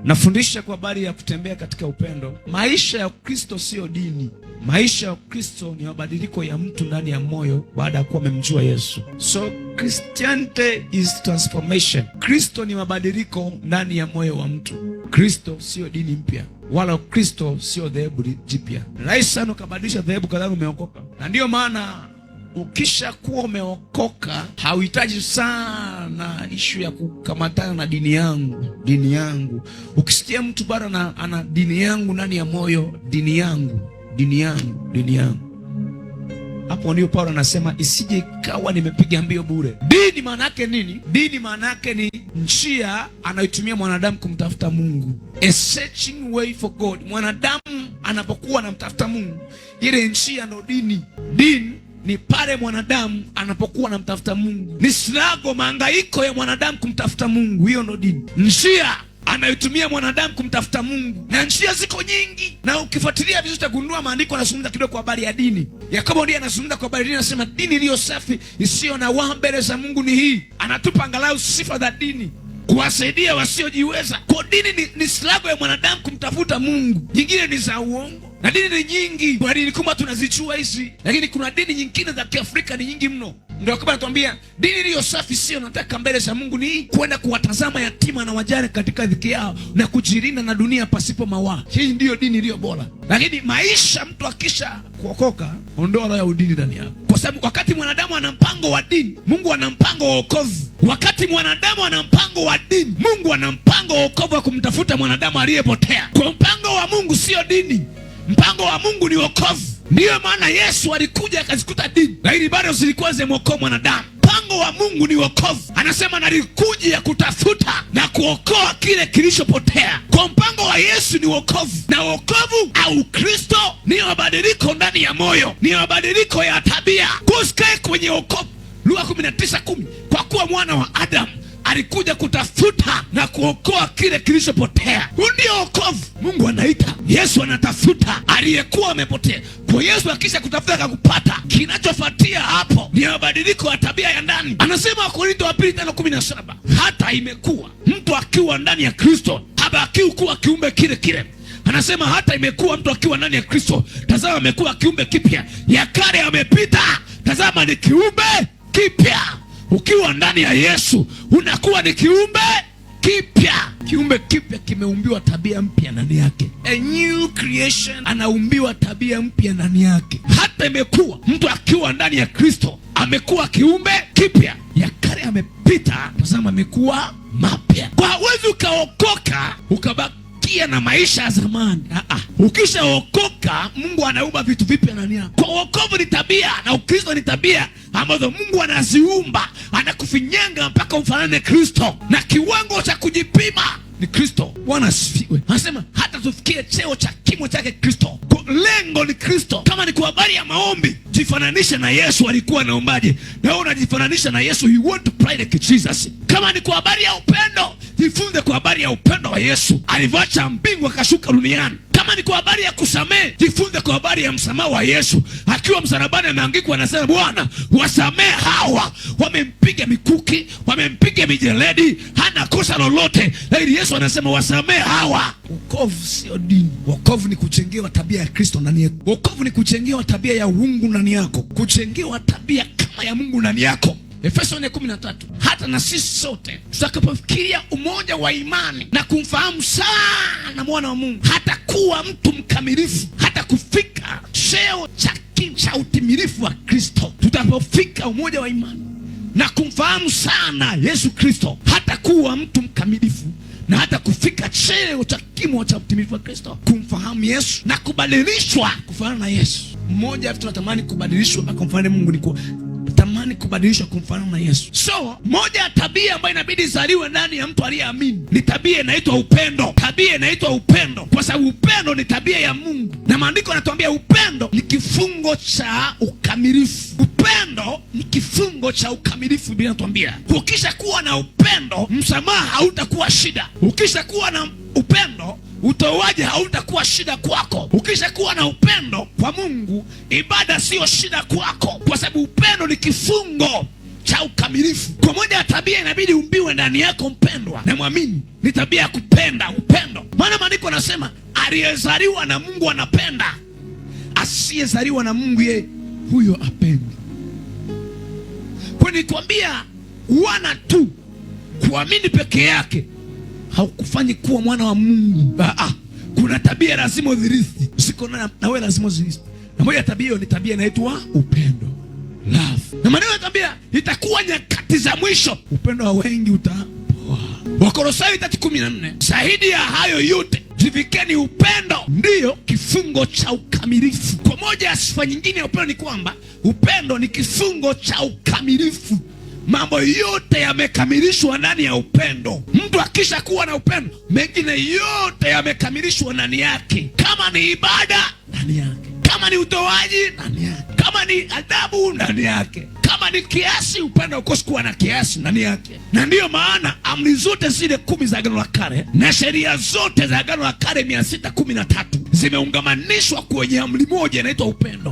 Nafundisha kwa habari ya kutembea katika upendo. Maisha ya Kristo sio dini. Maisha ya Kristo ni mabadiliko ya mtu ndani ya moyo baada ya kuwa amemjua Yesu. So Christianity is transformation. Kristo ni mabadiliko ndani ya moyo wa mtu. Kristo sio dini mpya, wala Kristo sio dhehebu jipya. Rahisi sana ukabadilisha dhehebu kadhaa umeokoka. Na ndiyo maana ukisha kuwa umeokoka hauhitaji sana ishu ya kukamatana na dini yangu. Ukisikia mtu bado ana dini yangu ndani ya moyo, dini yangu, hapo ndio Paulo anasema isije ikawa nimepiga mbio bure. Dini maana yake nini? Dini maana yake ni njia anayotumia mwanadamu kumtafuta Mungu, a searching way for God. Mwanadamu anapokuwa anamtafuta Mungu, ile njia ndio dini. Dini ni pale mwanadamu anapokuwa anamtafuta Mungu, ni struggle, mahangaiko ya mwanadamu kumtafuta Mungu. Hiyo ndio dini, njia anayotumia mwanadamu kumtafuta Mungu. Na njia ziko nyingi, na ukifuatilia vizuri utagundua maandiko yanazungumza kidogo kwa habari ya dini. Yakobo ndiye anazungumza kwa habari ya dini, anasema dini iliyo safi isiyo na waa mbele za Mungu ni hii. Anatupa angalau sifa za dini kuwasaidia wasiojiweza. Kwa dini ni struggle ya mwanadamu kumtafuta Mungu. Nyingine ni za uongo, na dini ni nyingi. Kuna dini kama tunazichua hizi, lakini kuna dini nyingine za Kiafrika ni nyingi mno. Ndio kama anatuambia dini iliyo safi sio nataka mbele za Mungu ni kwenda kuwatazama yatima na wajane katika dhiki yao na kujirinda na dunia pasipo mawaa. Hii ndiyo dini iliyo bora. Lakini maisha, mtu akisha kuokoka, ondoa roho ya udini ndani yako, kwa sababu wakati mwanadamu ana mpango wa dini, Mungu ana mpango wa wokovu. Wakati mwanadamu ana mpango wa dini, Mungu ana mpango wa wokovu wa kumtafuta mwanadamu aliyepotea. Kwa mpango wa Mungu sio dini, mpango wa Mungu ni wokovu. Ndiyo maana Yesu alikuja akazikuta dini, lakini bado zilikuwa zimwokoa mwanadamu. Mpango wa Mungu ni wokovu. Anasema nalikuja kutafuta na kuokoa kile kilichopotea. Kwa mpango wa Yesu ni wokovu, na wokovu au Kristo ni mabadiliko ndani ya moyo, ni mabadiliko ya tabia. Kusikae kwenye wokovu. Luka 19:10, kwa kuwa mwana wa Adamu alikuja kutafuta na kuokoa kile kilichopotea. Huu ndio wokovu. Mungu anaita, Yesu anatafuta aliyekuwa amepotea. Kwa Yesu akisha kutafuta akakupata, kinachofuatia hapo ni mabadiliko ya tabia ya ndani. Anasema Wakorintho wa pili 5:17, hata imekuwa mtu akiwa ndani ya Kristo habaki kuwa kiumbe kile kile. Anasema hata imekuwa mtu akiwa ndani ya Kristo, tazama amekuwa kiumbe kipya, ya kale yamepita, tazama ni kiumbe kipya. Ukiwa ndani ya Yesu unakuwa ni kiumbe kipya. Kiumbe kipya kimeumbiwa tabia mpya ndani yake. A new creation, anaumbiwa tabia mpya ndani yake. Hata imekuwa mtu akiwa ndani ya Kristo amekuwa kiumbe kipya, ya kale amepita, tazama amekuwa mapya. Kwa huwezi ukaokoka ukabakia na maisha ya zamani. Ukishaokoka Mungu anaumba vitu vipya ndani yako. Kwa wokovu ni tabia, na Ukristo ni tabia ambazo Mungu anaziumba, anakufinyanga mpaka umfanane Kristo, na kiwango cha kujipima ni Kristo. Bwana asifiwe. Anasema hata tufikie cheo cha kimo chake Kristo. Lengo ni Kristo. Kama ni kwa habari ya maombi, jifananishe na Yesu. Alikuwa anaombaje? Na wewe unajifananisha na Yesu. You want to pray like Jesus. Kama ni kwa habari ya upendo, jifunze kwa habari ya upendo wa Yesu. Alivyoacha mbingu akashuka duniani. Kama ni kwa habari ya kusamehe, jifunze kwa habari ya msamaha wa Yesu. Akiwa msalabani ameangikwa, anasema Bwana, wasamehe hawa, wamempiga mikuki, wamempiga mijeledi, hana kosa lolote, lakini Yesu anasema wasamehe hawa. Wokovu sio dini. Wokovu ni kujengewa tabia ya Kristo ndani yako. Wokovu ni kujengewa tabia ya Mungu ndani yako, kujengewa tabia kama ya Mungu ndani yako. Efeso 4:13, hata na sisi sote tutakapofikiria umoja wa imani na kumfahamu sana mwana wa Mungu, hata kuwa mtu mkamilifu, hata kufika cheo cha utimilifu wa Kristo. Tutapofika umoja wa imani na kumfahamu sana Yesu Kristo, hata kuwa mtu mkamilifu na hata kufika cheo cha kimo cha utimilifu wa Kristo, kumfahamu Yesu na kubadilishwa kufanana na Yesu. Mmoja wetu anatamani kubadilishwa mpaka kumfanana Mungu, ni tamani kubadilishwa kumfanana na Yesu. So moja ya tabia ambayo inabidi izaliwe ndani ya mtu aliyeamini ni tabia inaitwa upendo. Tabia inaitwa upendo kwa sababu upendo ni tabia ya Mungu, na maandiko yanatuambia upendo ni kifungo cha ukamilifu. Upendo ni kifungo cha ukamilifu. Biblia inatuambia ukisha kuwa na upendo, msamaha hautakuwa shida. Ukisha kuwa na upendo, utoaji hautakuwa shida kwako. Ukisha kuwa na upendo kwa Mungu, ibada sio shida kwako, kwa sababu upendo ni kifungo cha ukamilifu. Kwa moja ya tabia inabidi umbiwe ndani yako, mpendwa na mwamini, ni tabia ya kupenda, upendo. Maana maandiko yanasema aliyezaliwa na Mungu anapenda, asiyezaliwa na Mungu yeye huyo apendi. Kwa nikwambia, wana tu kuamini peke yake haukufanyi kuwa mwana wa Mungu. Kuna tabia lazima udhirithi, usiko na wewe lazima udhirithi. Na moja tabia hiyo ni tabia inaitwa upendo, love. Na maneno yanatambia itakuwa nyakati za mwisho upendo wa wengi utapoa. Wakolosai 3:14. Zaidi ya hayo yote jivikeni upendo, ndiyo kifungo cha ukamilifu. Kwa moja ya sifa nyingine ya upendo ni kwamba upendo ni kifungo cha ukamilifu. Mambo yote yamekamilishwa ndani ya upendo. Mtu akisha kuwa na upendo, mengine yote yamekamilishwa ndani yake. Kama ni ibada, ndani yake. Kama ni utoaji, ndani yake. Kama ni adabu, ndani yake. Kama ni kiasi, upendo ukosi kuwa na kiasi ndani yake. Na ndiyo maana amri zote zile 10 za Agano la Kale na sheria zote za Agano la Kale 613 zimeungamanishwa kwenye amri moja inaitwa upendo.